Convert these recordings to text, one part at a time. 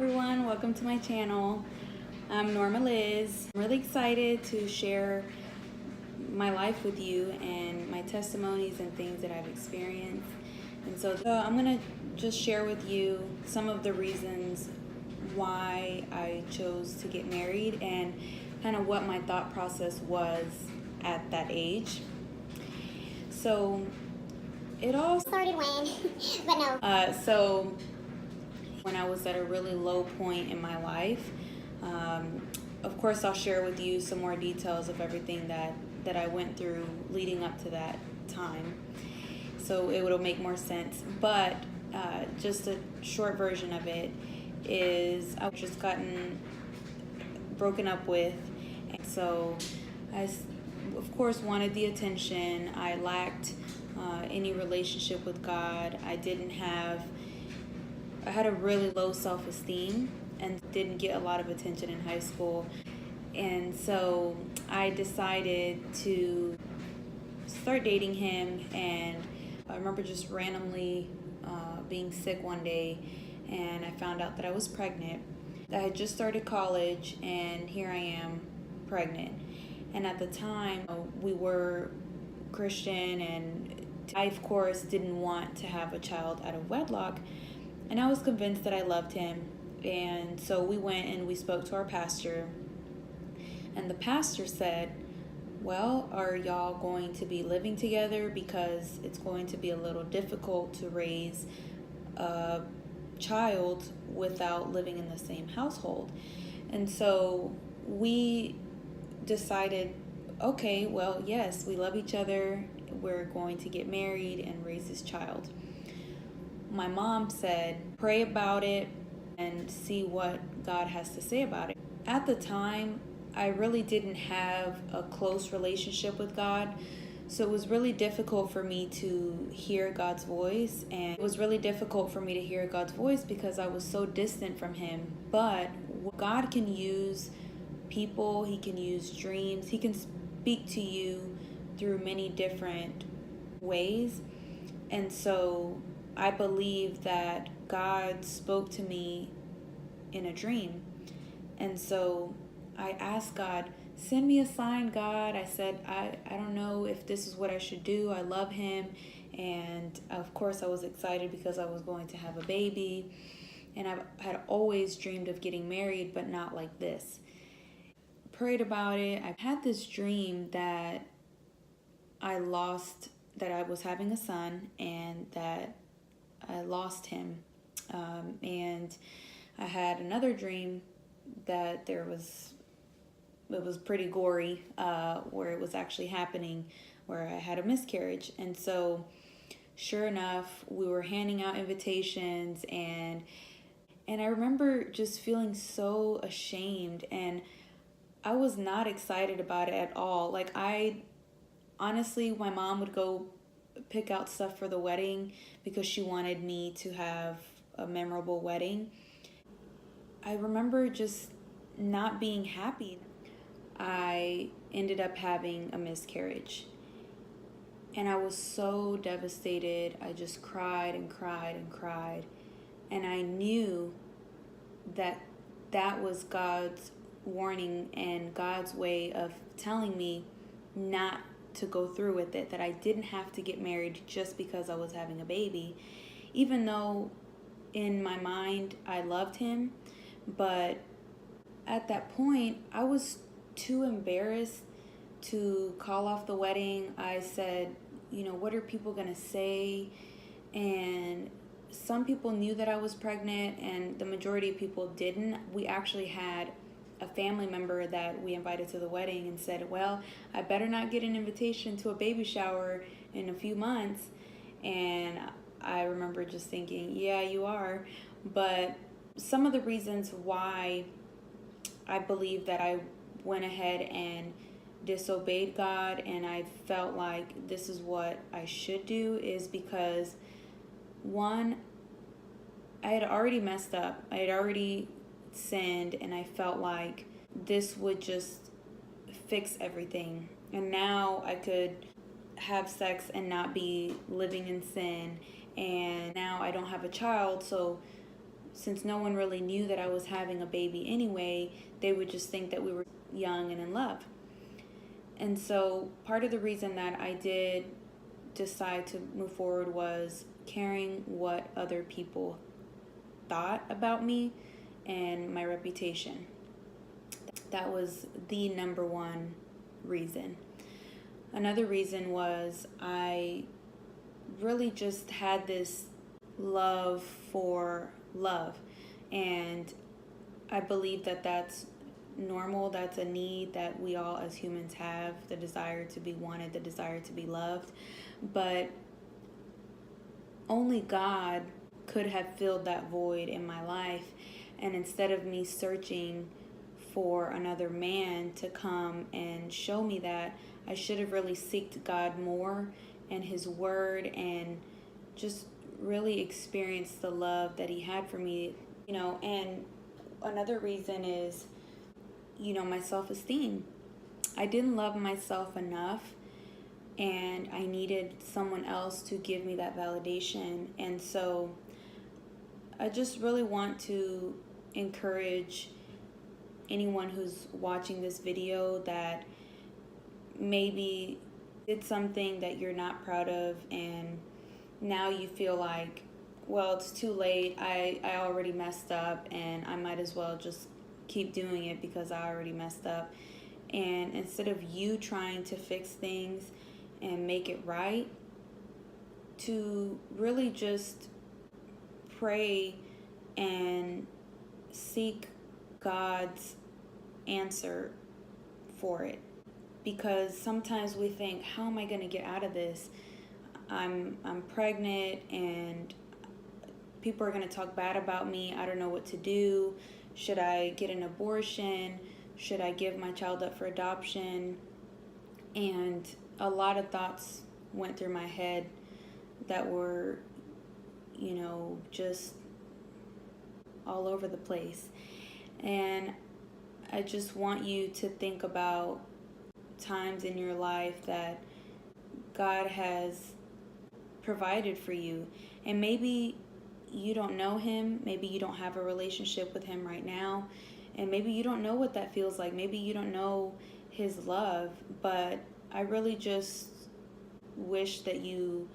everyone, welcome to my channel. I'm Norma Liz. I'm really excited to share my life with you and my testimonies and things that I've experienced. And so I'm gonna just share with you some of the reasons why I chose to get married and kind of what my thought process was at that age. So it all started when, but no. So when I was at a really low point in my life, of course I'll share with you some more details of everything that I went through leading up to that time, so it will make more sense. But just a short version of it is I've just gotten broken up with, and so I of course wanted the attention. I lacked any relationship with God. I had a really low self-esteem and didn't get a lot of attention in high school. And so I decided to start dating him, and I remember just randomly being sick one day, and I found out that I was pregnant. I had just started college, and here I am pregnant. And at the time, we were Christian, and I, of course, didn't want to have a child out of wedlock. And I was convinced that I loved him. And so we went and we spoke to our pastor. And the pastor said, well, are y'all going to be living together? Because it's going to be a little difficult to raise a child without living in the same household. And so we decided, okay, well, yes, we love each other. We're going to get married and raise this child. My mom said, pray about it and see what God has to say about it. At the time, I really didn't have a close relationship with God, so it was really difficult for me to hear God's voice, and it was really difficult for me to hear God's voice because I was so distant from Him. But God can use people, He can use dreams, He can speak to you through many different ways. And so I believe that God spoke to me in a dream. And so I asked God, send me a sign, God. I said, I don't know if this is what I should do. I love him. And of course I was excited because I was going to have a baby. And I had always dreamed of getting married, but not like this. Prayed about it. I had this dream that I was having a son and that I lost him. And I had another dream that it was pretty gory, where it was actually happening, where I had a miscarriage. And so sure enough, we were handing out invitations, and I remember just feeling so ashamed, and I was not excited about it at all. Like, honestly, my mom would go pick out stuff for the wedding because she wanted me to have a memorable wedding. I remember just not being happy. I ended up having a miscarriage, and I was so devastated. I just cried and cried and cried, and I knew that that was God's warning and God's way of telling me not to go through with it, that I didn't have to get married just because I was having a baby, even though in my mind I loved him. But at that point, I was too embarrassed to call off the wedding. I said, what are people gonna say? And some people knew that I was pregnant, and the majority of people didn't. We actually had a family member that we invited to the wedding and said, well, I better not get an invitation to a baby shower in a few months. And I remember just thinking, yeah, you are. But some of the reasons why I believe that I went ahead and disobeyed God and I felt like this is what I should do is because, one, I had already messed up. I had already sinned, and I felt like this would just fix everything. And now I could have sex and not be living in sin. And now I don't have a child, so since no one really knew that I was having a baby anyway, they would just think that we were young and in love. And so part of the reason that I did decide to move forward was caring what other people thought about me and my reputation. That was the number one reason. Another reason was I really just had this love for love, and I believe that that's normal. That's a need that we all as humans have, the desire to be wanted, the desire to be loved. But only God could have filled that void in my life. And instead of me searching for another man to come and show me that, I should have really sought God more and His Word, and just really experienced the love that He had for me. And another reason is, my self-esteem. I didn't love myself enough, and I needed someone else to give me that validation. And so I just really want to encourage anyone who's watching this video that maybe did something that you're not proud of, and now you feel like, well, it's too late. I already messed up, and I might as well just keep doing it because I already messed up. And instead of you trying to fix things and make it right, to really just pray and seek God's answer for it. Because sometimes we think, how am I going to get out of this? I'm pregnant and people are going to talk bad about me. I don't know what to do. Should I get an abortion? Should I give my child up for adoption? And a lot of thoughts went through my head that were, just all over the place. And I just want you to think about times in your life that God has provided for you. And maybe you don't know Him, maybe you don't have a relationship with Him right now, and maybe you don't know what that feels like. Maybe you don't know His love, but I really just wish that you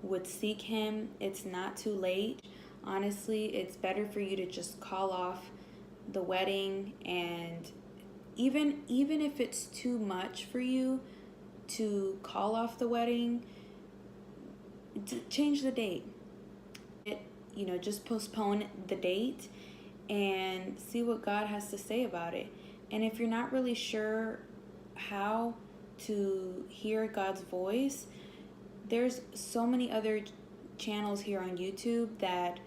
would seek Him. It's not too late. Honestly, it's better for you to just call off the wedding, and even if it's too much for you to call off the wedding, change the date. Just postpone the date and see what God has to say about it. And if you're not really sure how to hear God's voice, there's so many other channels here on YouTube that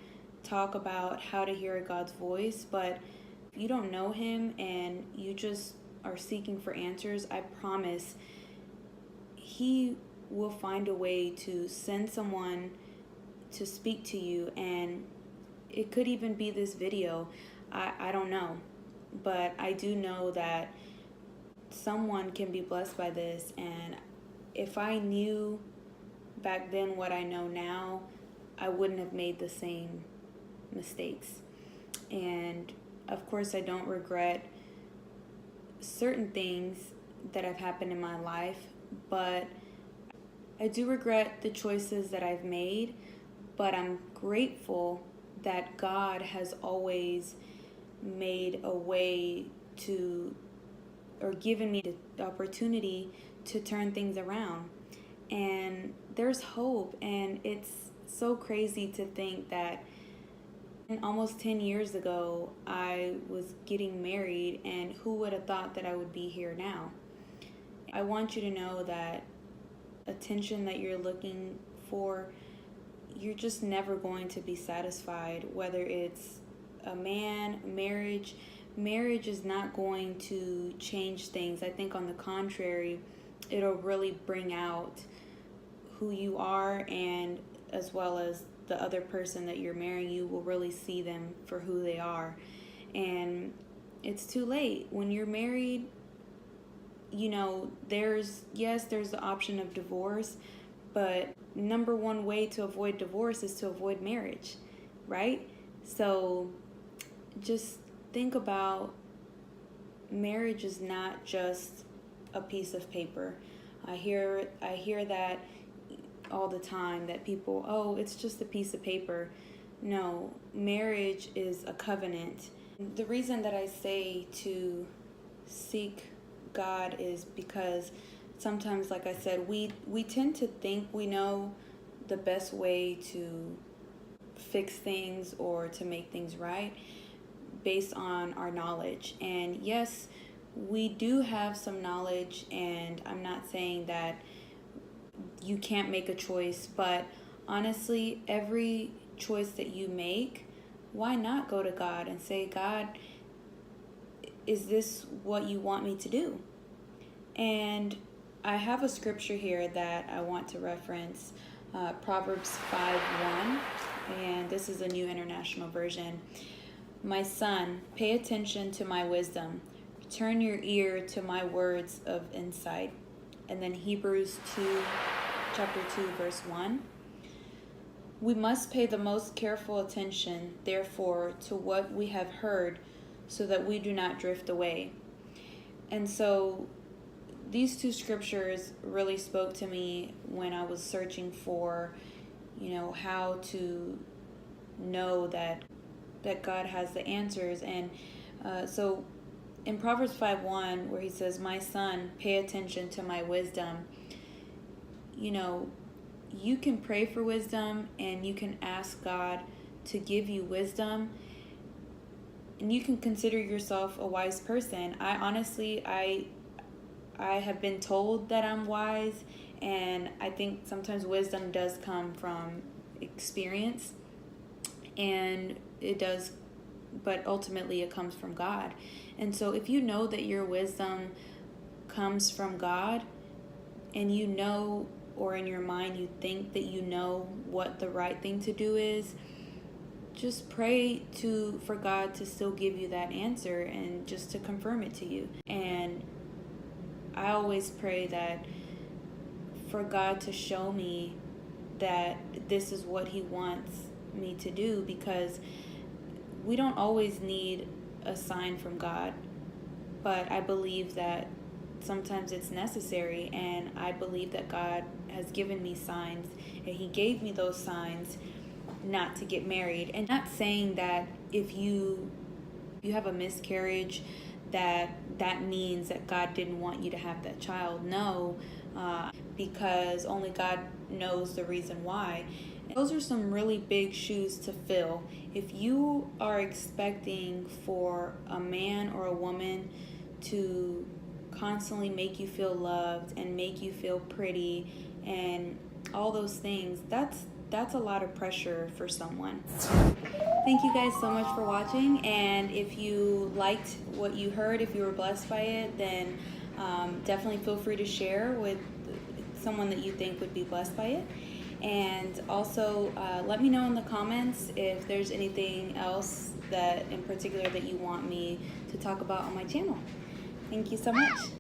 talk about how to hear God's voice. But if you don't know Him and you just are seeking for answers, I promise He will find a way to send someone to speak to you. And it could even be this video. I don't know, but I do know that someone can be blessed by this. And if I knew back then what I know now, I wouldn't have made the same mistakes. And of course, I don't regret certain things that have happened in my life, but I do regret the choices that I've made. But I'm grateful that God has always made a way to, or given me the opportunity to turn things around. And there's hope. And it's so crazy to think that almost 10 years ago, I was getting married, and who would have thought that I would be here now? I want you to know that attention that you're looking for, you're just never going to be satisfied. Whether it's a man, marriage is not going to change things. I think on the contrary, it'll really bring out who you are, and as well as the other person that you're marrying, you will really see them for who they are. And it's too late. When you're married, there's the option of divorce, but number one way to avoid divorce is to avoid marriage, right? So just think about marriage is not just a piece of paper. I hear that all the time, that people, oh, it's just a piece of paper. No, marriage is a covenant. The reason that I say to seek God is because sometimes, like I said, we tend to think we know the best way to fix things or to make things right based on our knowledge. And yes, we do have some knowledge, and I'm not saying that you can't make a choice, but honestly, every choice that you make, why not go to God and say, God, is this what you want me to do? And I have a scripture here that I want to reference, Proverbs 5:1, and this is a New International Version. My son, pay attention to my wisdom. Turn your ear to my words of insight. And then Hebrews chapter 2, verse 1. We must pay the most careful attention, therefore, to what we have heard, so that we do not drift away. And so these two scriptures really spoke to me when I was searching for, how to know that God has the answers. And so in Proverbs 5:1, where he says, my son, pay attention to my wisdom, you can pray for wisdom and you can ask God to give you wisdom, and you can consider yourself a wise person. I have been told that I'm wise, and I think sometimes wisdom does come from experience, and it does, but ultimately it comes from God. And so if you know that your wisdom comes from God, and or in your mind you think that you know what the right thing to do is, just pray for God to still give you that answer and just to confirm it to you. And I always pray that for God to show me that this is what he wants me to do, because we don't always need a sign from God, but I believe that sometimes it's necessary, and I believe that God has given me signs, and he gave me those signs not to get married. And not saying that if you have a miscarriage that means that God didn't want you to have that child. No, because only God knows the reason why. Those are some really big shoes to fill. If you are expecting for a man or a woman to constantly make you feel loved and make you feel pretty and all those things, that's a lot of pressure for someone. Thank you guys so much for watching, and if you liked what you heard, if you were blessed by it, then definitely feel free to share with someone that you think would be blessed by it. And also let me know in the comments if there's anything else that in particular that you want me to talk about on my channel. Thank you so much.